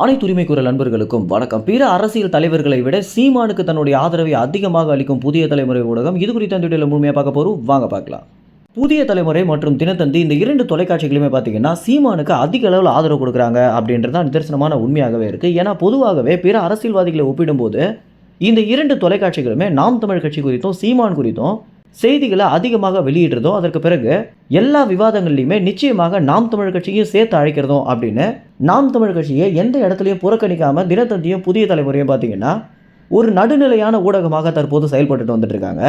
அனைத்து உரிமை குரல் நண்பர்களுக்கும் வணக்கம். பிற அரசியல் தலைவர்களை விட சீமானுக்கு தன்னுடைய ஆதரவை அதிகமாக அளிக்கும் புதிய தலைமுறை ஊடகம். இது குறித்த அந்த வீடியோவில் முழுமையாக பார்க்க போகிறோம். வாங்க பார்க்கலாம். புதிய தலைமுறை மற்றும் தினத்தந்தி இந்த இரண்டு தொலைக்காட்சிகளுமே பார்த்தீங்கன்னா சீமானுக்கு அதிக அளவில் ஆதரவு கொடுக்குறாங்க அப்படின்றது தான் நிதர்சனமான உண்மையாகவே இருக்குது. ஏன்னா பொதுவாகவே பிற அரசியல்வாதிகளை ஒப்பிடும்போது இந்த இரண்டு தொலைக்காட்சிகளுமே நாம் தமிழ் கட்சி குறித்தும் சீமான் குறித்தும் செய்திகளை அதிகமாக வெளியிடுறதும், அதற்கு பிறகு எல்லா விவாதங்கள்லையுமே நிச்சயமாக நாம் தமிழ் கட்சியும் சேர்த்து அழைக்கிறதும் அப்படின்னு நாம் தமிழ் கட்சியை எந்த இடத்துலையும் புறக்கணிக்காமல் தினத்தந்தியும் புதிய தலைமுறையும் பார்த்தீங்கன்னா ஒரு நடுநிலையான ஊடகமாக தற்போது செயல்பட்டு வந்துட்டு இருக்காங்க.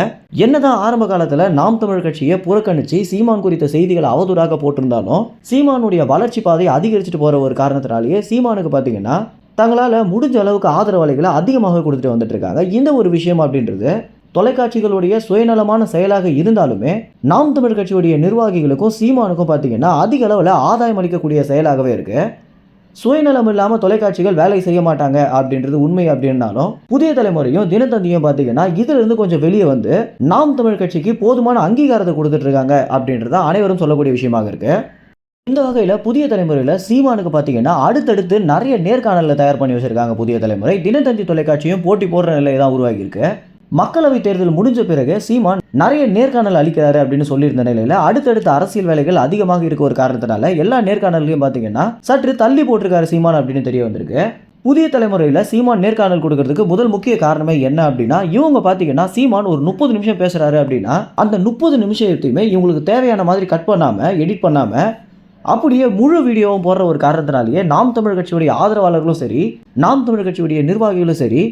என்னதான் ஆரம்ப காலத்தில் நாம் தமிழ் கட்சியை புறக்கணித்து சீமான் குறித்த செய்திகளை அவதூறாக போட்டிருந்தாலும் சீமானுடைய வளர்ச்சி பாதை அதிகரிச்சுட்டு போகிற ஒரு காரணத்தினாலேயே சீமானுக்கு பார்த்தீங்கன்னா தங்களால் முடிஞ்ச அளவுக்கு ஆதரவாளிகளை அதிகமாக கொடுத்துட்டு வந்துட்டு இருக்காங்க. இந்த ஒரு விஷயம் அப்படின்றது தொலைக்காட்சிகளுடைய சுயநலமான செயலாக இருந்தாலுமே நாம் தமிழ் கட்சியுடைய நிர்வாகிகளுக்கும் சீமானுக்கும் பார்த்தீங்கன்னா அதிக அளவில் ஆதாயம் அளிக்கக்கூடிய செயலாகவே இருக்கு. சுயநலம் இல்லாமல் தொலைக்காட்சிகள் வேலை செய்ய மாட்டாங்க அப்படின்றது உண்மை அப்படின்னாலும் புதிய தலைமுறையும் தினத்தந்தியும் பார்த்தீங்கன்னா இதிலிருந்து கொஞ்சம் வெளியே வந்து நாம் தமிழ் கட்சிக்கு போதுமான அங்கீகாரத்தை கொடுத்துட்டு இருக்காங்க அப்படின்றத அனைவரும் சொல்லக்கூடிய விஷயமாக இருக்கு. இந்த வகையில் புதிய தலைமுறையில் சீமானுக்கு பார்த்தீங்கன்னா அடுத்தடுத்து நிறைய நேர்காணலில் தயார் பண்ணி வச்சிருக்காங்க. புதிய தலைமுறை தினத்தந்தி தொலைக்காட்சியும் போட்டி போடுற நிலையை தான் உருவாகியிருக்கு. மக்களவை தேர்தல் முடிஞ்ச பிறகு சீமான் நிறைய நேர்காணல் அளிக்கிறாரு அப்படின்னு சொல்லியிருந்த நிலையில் அடுத்தடுத்த அரசியல் வேலைகள் அதிகமாக இருக்க ஒரு காரணத்தினால எல்லா நேர்காணல்லையும் பார்த்தீங்கன்னா சற்று தள்ளி போட்டிருக்காரு சீமான் அப்படின்னு தெரிய வந்திருக்கு. புதிய தலைமுறையில் சீமான் நேர்காணல் கொடுக்கறதுக்கு முதல் முக்கிய காரணமே என்ன அப்படின்னா, இவங்க பார்த்தீங்கன்னா சீமான் ஒரு 30 நிமிஷம் பேசுறாரு அப்படின்னா அந்த 30 நிமிஷத்தையுமே இவங்களுக்கு தேவையான மாதிரி கட் பண்ணாமல் எடிட் பண்ணாமல் அப்படியே முழு வீடியோவும் போடுற ஒரு காரணத்தினாலேயே நாம் தமிழ் கட்சியுடைய ஆதரவாளர்களும் சரி, நாம் தமிழ் கட்சியுடைய நிர்வாகிகளும் சரி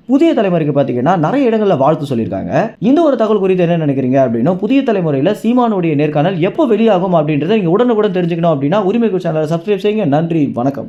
புதிய தலைமுறைக்கு பார்த்தீங்கன்னா நிறைய இடங்களில் வாழ்த்து சொல்லியிருக்காங்க. இந்த ஒரு தகவல் குறித்து என்ன நினைக்கிறீங்க அப்படின்னா, புதிய தலைமுறையில் சீமானுடைய நேர்காணல் எப்போ வெளியாகும் அப்படின்றத நீங்கள் உடனுக்குடன் தெரிஞ்சுக்கணும் அப்படின்னா உரிமை சேனலை சப்ஸ்கிரைப் செய்யுங்க. நன்றி, வணக்கம்.